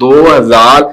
2000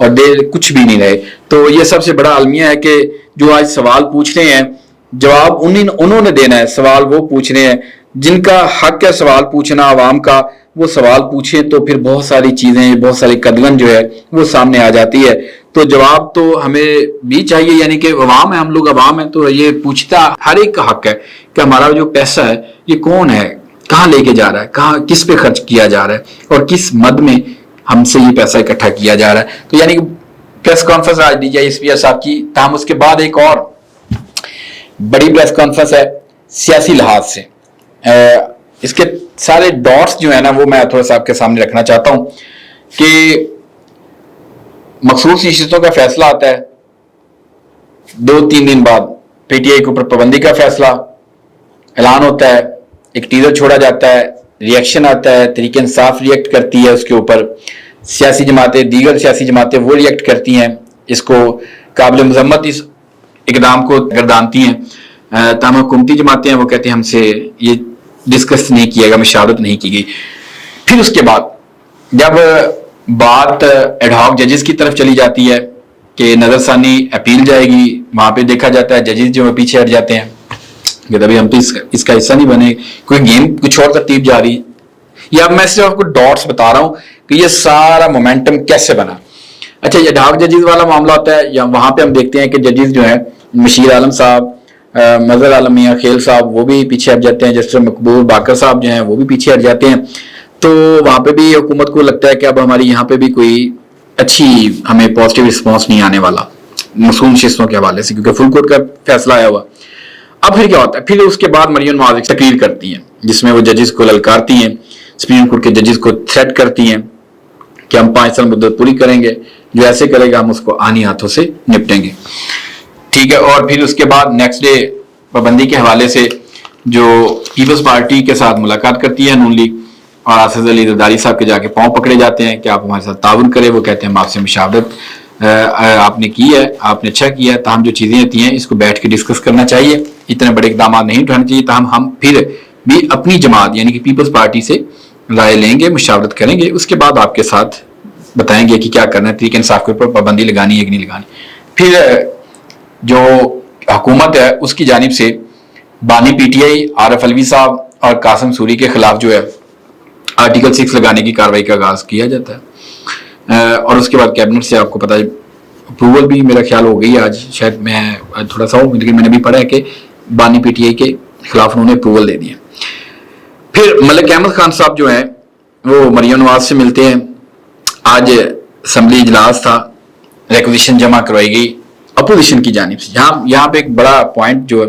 اور دے کچھ بھی نہیں رہے. تو یہ سب سے بڑا المیہ ہے کہ جو آج سوال پوچھ رہے ہیں جواب انہوں نے دینا ہے. سوال وہ پوچھ رہے ہیں جن کا حق ہے سوال پوچھنا عوام کا, وہ سوال پوچھیں تو پھر بہت ساری چیزیں, بہت ساری قدغن جو ہے وہ سامنے آ جاتی ہے. تو جواب تو ہمیں بھی چاہیے, یعنی کہ عوام ہے, ہم لوگ عوام ہیں, تو یہ پوچھتا ہر ایک کا حق ہے کہ ہمارا جو پیسہ ہے یہ کون ہے, کہاں لے کے جا رہا ہے, کہاں کس پہ خرچ کیا جا رہا ہے, اور کس مد میں ہم سے یہ پیسہ اکٹھا کیا جا رہا ہے. تو یعنی کہ پریس کانفرنس آج ڈی جی ایس پی صاحب کی, تاہم اس کے بعد ایک اور بڑی پریس کانفرنس ہے سیاسی لحاظ سے. اس کے سارے ڈاٹس جو ہے نا وہ میں تھوڑا سا آپ کے سامنے رکھنا چاہتا ہوں کہ مخصوص نشستوں کا فیصلہ آتا ہے, 2-3 دن بعد پی ٹی آئی کے اوپر پابندی کا فیصلہ اعلان ہوتا ہے, ایک ٹیزر چھوڑا جاتا ہے, ریئیکشن آتا ہے, تحریک انصاف ریئیکٹ کرتی ہے اس کے اوپر, سیاسی جماعتیں, دیگر سیاسی جماعتیں وہ ریئیکٹ کرتی ہیں, اس کو قابل مذمت اس اقدام کو گردانتی ہیں. تاہم حکومتی جماعتیں ہیں وہ کہتے ہیں ہم سے یہ ڈسکس نہیں کیا گیا, مشاورت نہیں کی گئی. پھر اس کے بعد جب بات ایڈ ہاک ججز کی طرف چلی جاتی ہے کہ نظر ثانی اپیل جائے گی, وہاں پہ دیکھا جاتا ہے ججز جو پیچھے ہٹ جاتے ہیں کہ ابھی ہم تو اس کا حصہ نہیں بنے, کوئی گیم کچھ اور ترتیب جاری. یا میں صرف آپ کو ڈاٹس بتا رہا ہوں کہ یہ سارا مومنٹم کیسے بنا. اچھا, یہ ڈھاک ججز والا معاملہ ہوتا ہے, یا وہاں پہ ہم دیکھتے ہیں کہ ججز جو ہیں مشیر عالم صاحب, مظہر عالم میاں خیل صاحب وہ بھی پیچھے ہٹ جاتے ہیں, جسٹس مقبول باقر صاحب جو ہیں وہ بھی پیچھے ہٹ جاتے ہیں. تو وہاں پہ بھی حکومت کو لگتا ہے کہ اب ہماری یہاں پہ بھی کوئی اچھی ہمیں پازیٹیو رسپانس نہیں آنے والا مصون نشستوں کے حوالے سے, کیونکہ فل کورٹ کا فیصلہ آیا ہوا. اب پھر کیا ہوتا ہے, پھر اس کے بعد مریم نواز ایک تقریر کرتی ہیں جس میں وہ ججز کو للکارتی ہیں, سپریم کورٹ کے ججز کو تھریٹ کرتی ہیں کہ ہم 5 سال مدت پوری کریں گے, جو ایسے کرے گا ہم اس کو آنی ہاتھوں سے نپٹیں گے. ٹھیک ہے. اور پھر اس کے بعد نیکسٹ ڈے پابندی کے حوالے سے جو پیپلز پارٹی کے ساتھ ملاقات کرتی ہے نون لیگ, اور آصف علی زرداری صاحب کے جا کے پاؤں پکڑے جاتے ہیں کہ آپ ہمارے ساتھ تعاون کریں. وہ کہتے ہیں ہم آپ سے مشاورت آپ نے کی ہے, آپ نے اچھا کیا ہے, تاہم جو چیزیں ہوتی ہیں اس کو بیٹھ کے ڈسکس کرنا چاہیے, اتنے بڑے اقدامات نہیں اٹھانے چاہیے. تاہم ہم پھر بھی اپنی جماعت یعنی کہ پیپلز پارٹی سے رائے لیں گے, مشاورت کریں گے, اس کے بعد آپ کے ساتھ بتائیں گے کہ کیا کرنا ہے, تحریک انصاف کے اوپر پابندی لگانی ہے کہ نہیں لگانی. پھر جو حکومت ہے اس کی جانب سے بانی P T I Arif Alvi صاحب اور قاسم سوری کے خلاف جو ہے آرٹیکل 6 لگانے کی کارروائی کا آغاز کیا جاتا ہے. اور اس کے بعد کیبنٹ سے آپ کو پتا ہے اپروول بھی میرا خیال ہو گئی آج, شاید میں تھوڑا سا ہوں لیکن میں نے بھی پڑھا ہے کہ بانی پی ٹی آئی کے خلاف انہوں نے اپروول دے دیے. پھر ملک احمد خان صاحب جو ہیں وہ مریم نواز سے ملتے ہیں. آج اسمبلی اجلاس تھا, ریکوزیشن جمع کروائی گئی اپوزیشن کی جانب سے. یہاں پہ ایک بڑا پوائنٹ جو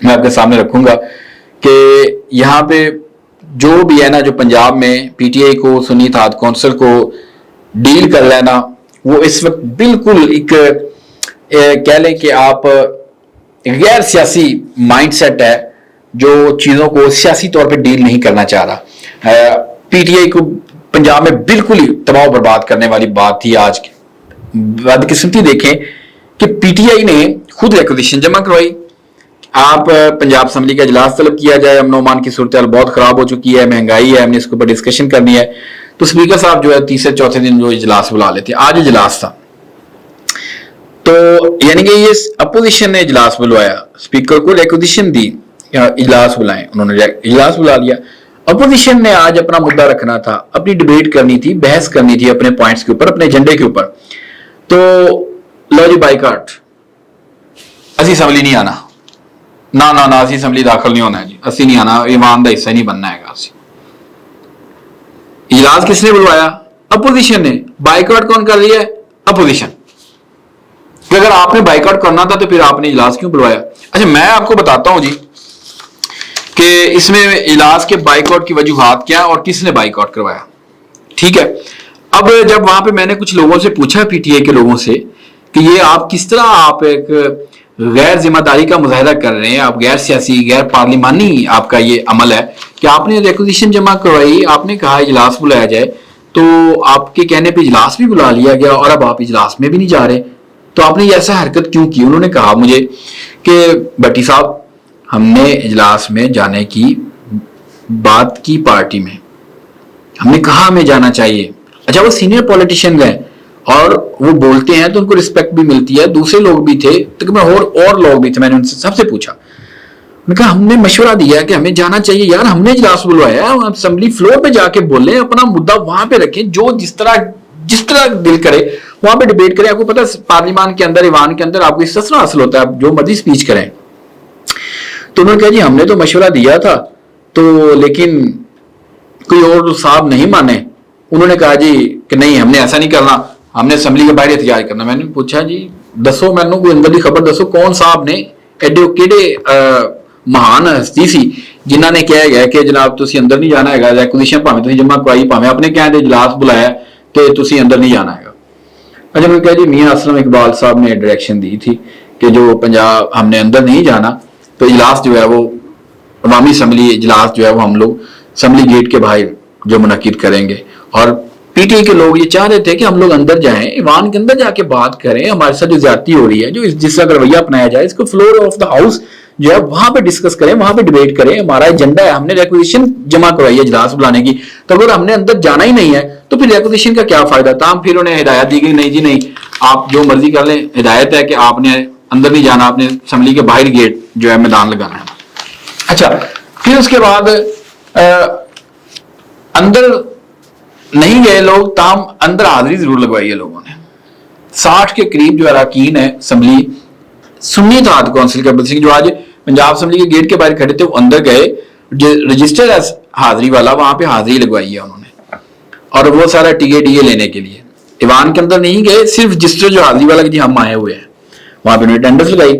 میں آپ کے سامنے رکھوں گا کہ یہاں پہ جو بھی ہے نا, جو پنجاب میں پی ٹی آئی کو, سنی اتحاد کونسل کو ڈیل کر رہا ہے نا, وہ اس وقت بالکل ایک کہہ لیں کہ آپ غیر سیاسی مائنڈ سیٹ ہے جو چیزوں کو سیاسی طور پہ ڈیل نہیں کرنا چاہ رہا. پی ٹی آئی کو پنجاب میں بالکل ہی تباہ و برباد کرنے والی بات تھی. آج کی بدقسمتی دیکھیں کہ پی ٹی آئی نے خود ریکوزیشن جمع کروائی, آپ پنجاب اسمبلی کا اجلاس طلب کیا جائے, امن و امان کی صورتحال بہت خراب ہو چکی ہے, مہنگائی ہے, ہم نے اس کے اوپر ڈسکشن کرنی ہے. تو اسپیکر صاحب جو ہے تیسرے چوتھے دن جو اجلاس بلا لیتے, آج اجلاس تھا تو یعنی کہ یہ اپوزیشن نے اجلاس بلوایا, اسپیکر کو ریکوزیشن دی, اجلاس بلائیں, انہوں نے اجلاس بلا لیا. اپوزیشن نے آج اپنا مدعا رکھنا تھا, اپنی ڈیبیٹ کرنی تھی, بحث کرنی تھی اپنے پوائنٹس کے اوپر, اپنے ایجنڈے کے اوپر. تو لو جی بائیکاٹ, اسی اسمبلی نہیں آنا, نہ اسی اسمبلی داخل نہیں ہونا ہے جی, اسی نہیں آنا, ایمان دا حصہ نہیں بننا ہے گا. اجلاس کس نے بلوایا؟ اپوزیشن نے. بائیکاٹ کون کر رہی ہے؟ اپوزیشن. کہ اگر آپ نے بائیکاٹ کرنا تھا تو پھر آپ نے اجلاس کیوں بلوایا؟ اچھا میں آپ کو بتاتا ہوں جی کہ اس میں اجلاس کے بائیکاٹ کی وجوہات کیا اور کس نے بائیکاٹ کروایا. ٹھیک ہے. اب جب وہاں پہ میں نے کچھ لوگوں سے پوچھا, پی ٹی آئی کے لوگوں سے, کہ یہ آپ کس طرح آپ ایک غیر ذمہ داری کا مظاہرہ کر رہے ہیں, آپ غیر سیاسی غیر پارلیمانی آپ کا یہ عمل ہے کہ آپ نے ریکوزیشن جمع کروائی, آپ نے کہا اجلاس بلایا جائے, تو آپ کے کہنے پہ اجلاس بھی بلا لیا گیا اور اب آپ اجلاس میں بھی نہیں جا رہے, تو آپ نے یہ ایسا حرکت کیوں کی؟ انہوں نے کہا مجھے کہ بٹی صاحب ہم نے اجلاس میں جانے کی بات کی, پارٹی میں ہم نے کہا ہمیں جانا چاہیے. اچھا وہ سینئر پولیٹیشین گئے, اور وہ بولتے ہیں تو ان کو رسپیکٹ بھی ملتی ہے. دوسرے لوگ بھی تھے تقریباً اور لوگ بھی تھے, میں نے ان سے سب سے پوچھا, ان کا ہم نے مشورہ دیا کہ ہمیں جانا چاہیے یار, ہم نے اجلاس بلوایا ہے, اسمبلی فلور پہ جا کے بولیں, اپنا مدعا وہاں پہ رکھیں, جو جس طرح دل کرے وہاں پہ ڈیبیٹ کریں. آپ کو پتا پارلیمان کے اندر, ایوان کے اندر آپ کو اس طرح حاصل ہوتا ہے, آپ جو مرضی اسپیچ کریں. تو انہوں نے کہا جی ہم نے تو مشورہ دیا تھا تو لیکن کوئی اور صاحب نہیں مانے. انہوں نے کہا جی کہ نہیں ہم نے ایسا نہیں کرنا, ہم نے اسمبلی کے باہر احتجاج کرنا. میں نے پوچھا جی دسو مینوں کوئی اندر کی خبر دسو, کون صاحب نے کہڑے مہان ہستی سی جنہوں نے کہا گیا کہ جناب تسی اندر نہیں جانا ہے, ریکوزیشن بھاویں تسی جمع کروائی, بھاویں اپنے کہنے اجلاس بلایا کہ تسی اندر نہیں جانا ہے. اچھا میں نے کہا جی میاں اسلم اقبال صاحب نے ڈائریکشن دی تھی کہ جو پنجاب ہم نے اندر نہیں جانا, تو اجلاس جو ہے وہ عوامی اسمبلی اجلاس جو ہے وہ ہم لوگ اسمبلی گیٹ کے باہر جو منعقد کریں گے. اور پی ٹی آئی کے لوگ یہ چاہ رہے تھے کہ ہم لوگ اندر جائیں, ایوان کے اندر جا کے بات کریں, ہمارے ساتھ جو زیادتی ہو رہی ہے, جو جس طرح کا رویہ اپنایا جائے, اس کو فلور آف دا ہاؤس جو ہے وہاں پہ ڈسکس کریں, وہاں پہ ڈیبیٹ کریں. ہمارا ایجنڈا ہے, ہم نے ریکوزیشن جمع کروائی ہے اجلاس بلانے کی, تو اگر ہم نے اندر جانا ہی نہیں ہے تو پھر ریکوزیشن کا کیا فائدہ تھا. پھر انہیں ہدایت دی گئی نہیں جی نہیں آپ جو مرضی کر لیں, ہدایت ہے کہ آپ نے اندر نہیں جانا, آپ نے اسمبلی کے باہر گیٹ جو ہے میدان لگانا ہے. اچھا پھر اس کے بعد اندر نہیں گئے لوگ, تاہم اندر حاضری ضرور لگوائی ہے لوگوں نے. 60 کے قریب جو اراکین ہے اسمبلی سنی اتحاد کونسل کے بلسنگ جو آج پنجاب اسمبلی کے گیٹ کے باہر کھڑے تھے, وہ اندر گئے, رجسٹر ہے حاضری والا, وہاں پہ حاضری لگوائی ہے انہوں نے, اور وہ سارا ٹی اے لینے کے لیے. ایوان کے اندر نہیں گئے, صرف رجسٹر جو حاضری والا کہ جی ہم آئے ہوئے ہیں, وہاں پہ انہوں نے اٹینڈنس لگائی.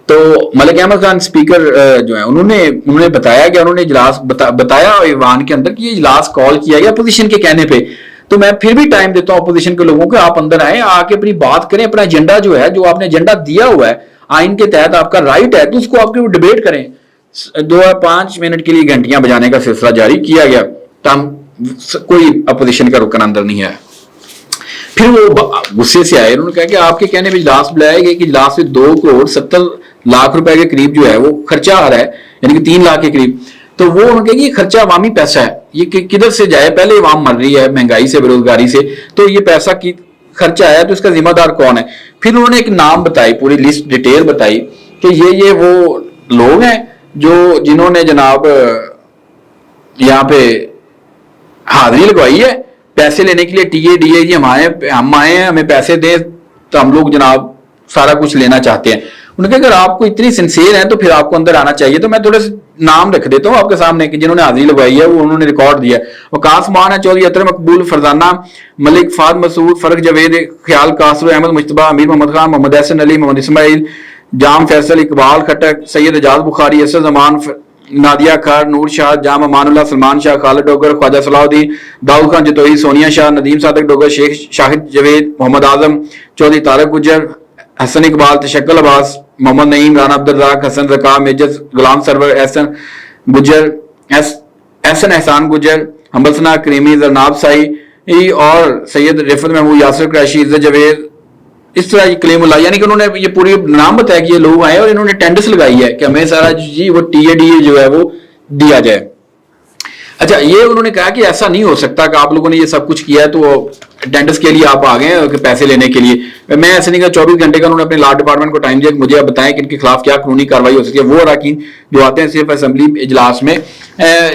تو ملک احمد خان اسپیکر جو ہے انہوں نے بتایا کہ انہوں نے اجلاس بتایا ایوان کے اندر کہ یہ اجلاس کال کیا گیا اپوزیشن کے کہنے پہ. تو میں پھر بھی ٹائم دیتا ہوں اپوزیشن کے لوگوں کو, آپ اندر آئیں, آ کے اپنی بات کریں, اپنا ایجنڈا جو ہے, جو آپ نے ایجنڈا دیا ہوا ہے آئین کے تحت آپ کا رائٹ ہے, تو اس کو آپ کے ڈیبیٹ کریں. 2-5 منٹ کے لیے گھنٹیاں بجانے کا سلسلہ جاری کیا گیا, تاہم کوئی اپوزیشن کا رکن اندر نہیں آیا. پھر وہ غصے سے آئے, انہوں نے کہا کہ آپ کے کہنے پہ اجلاس بلایا گیا کہ اجلاس سے 2.70 کروڑ کے قریب جو ہے وہ خرچہ آ رہا ہے, یعنی کہ 3 لاکھ کے قریب. تو وہ انہوں نے کہا کہ یہ خرچہ عوامی پیسہ ہے, یہ کدھر سے جائے, پہلے عوام مر رہی ہے مہنگائی سے, بے روزگاری سے, تو یہ پیسہ کی خرچہ آیا تو اس کا ذمہ دار کون ہے. پھر انہوں نے ایک نام بتائی, پوری لسٹ ڈیٹیل بتائی کہ یہ وہ لوگ ہیں جنہوں نے جناب یہاں پہ حاضری لگوائی ہے پیسے لینے کے لیے, ٹی اے جی ہم آئے ہیں, ہمیں پیسے دیں تو ہم لوگ جناب سارا کچھ لینا چاہتے ہیں. انہوں نے کہا اگر آپ کو اتنی سنسیئر ہیں تو پھر آپ کو اندر آنا چاہیے. تو میں تھوڑے سے نام رکھ دیتا ہوں آپ کے سامنے کہ جنہوں نے حاضری لگوائی ہے, وہ انہوں نے ریکارڈ دیا. وقاص مان ہے, چودھری اطہر مقبول, فرزانہ ملک, فہد مسعود, فرق جاوید, خیال قاسر, احمد مجتبیٰ, امیر محمد خان, محمد احسن علی, محمد اسماعیل, جام فیصل, اقبال کھٹک, سید اعجاز بخاری, اسد زمان, نادیہ خیر, نور شاہ, جام امان اللہ, سلمان شاہ, خالد ڈوگر, خواجہ صلاح الدین, داؤد خان جتوئی, سونیا شاہ, ندیم صادق ڈوگر, شیخ شاہد جاوید, محمد اعظم, چودھری طارق گجر, حسن اقبال, تشکل عباس, محمد نعیم, رانا عبدالرزاق, حسن رقا, میجر غلام سرور, احسن گجر, احسن احسان گجر, حنبل ثنا کریمی, زرناب سائی اور سید رفعت محمود, یاسر قریشی, عزت جاوید, اس طرح کلیم اللہ, یعنی کہ انہوں نے یہ پوری نام بتایا کہ یہ لوگ آئے اور انہوں نے ٹینڈرس لگائی ہے کہ ہمیں سارا جی وہ ٹی اے جو ہے وہ دیا جائے. اچھا یہ انہوں نے کہا کہ ایسا نہیں ہو سکتا کہ آپ لوگوں نے یہ سب کچھ کیا ہے تو اٹینڈنس کے لیے آپ آ گئے ہیں پیسے لینے کے لیے. میں ایسے نہیں کہا, 24 گھنٹے کا انہوں نے اپنے لا ڈپارٹمنٹ کو ٹائم دیا کہ مجھے آپ بتائیں کہ ان کے خلاف کیا قانونی کارروائی ہو سکتی ہے. وہ اراکین جو آتے ہیں صرف اسمبلی اجلاس میں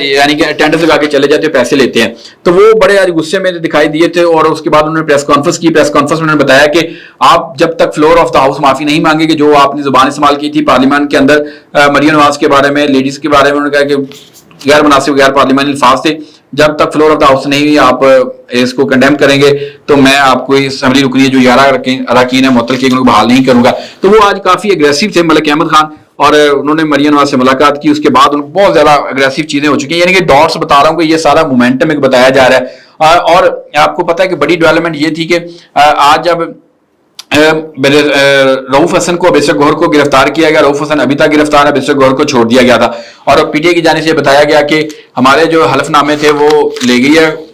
یعنی کہ اٹینڈنس لگا کے چلے جاتے ہیں, پیسے لیتے ہیں, تو وہ بڑے آج غصے میں دکھائی دیے تھے. اور اس کے بعد انہوں نے پریس کانفرنس کی. پریس کانفرنس میں انہوں نے بتایا کہ آپ جب تک فلور آف دا ہاؤس معافی نہیں مانگے کہ جو آپ نے زبان استعمال کی تھی پارلیمان کے اندر مریم نواز کے بارے میں, لیڈیز کے بارے میں, انہوں نے کہا کہ غیر مناسب غیر پارلیمانی الفاظ تھے, جب تک فلور آف دا ہاؤس نہیں آپ اس کو کنڈیم کریں گے تو میں آپ کو اسمبلی رکنی جو 11 اراکین ہیں معطل کیے گئے بحال نہیں کروں گا. تو وہ آج کافی اگریسو تھے ملک احمد خان, اور انہوں نے مریم نواز سے ملاقات کی. اس کے بعد ان کو بہت زیادہ اگریسو چیزیں ہو چکی ہیں, یعنی کہ ڈاٹس بتا رہا ہوں کہ یہ سارا مومنٹم ایک بتایا جا رہا ہے. اور آپ کو پتا ہے کہ بڑی ڈیولپمنٹ یہ تھی کہ آج جب رؤف حسن کو, بیشک گوہر کو گرفتار کیا گیا, رؤف حسن ابھی تک گرفتار ہے, بیشک گوہر کو چھوڑ دیا گیا تھا, اور پی ٹی آئی کی جانب سے بتایا گیا کہ ہمارے جو حلف نامے تھے وہ لے گئی ہے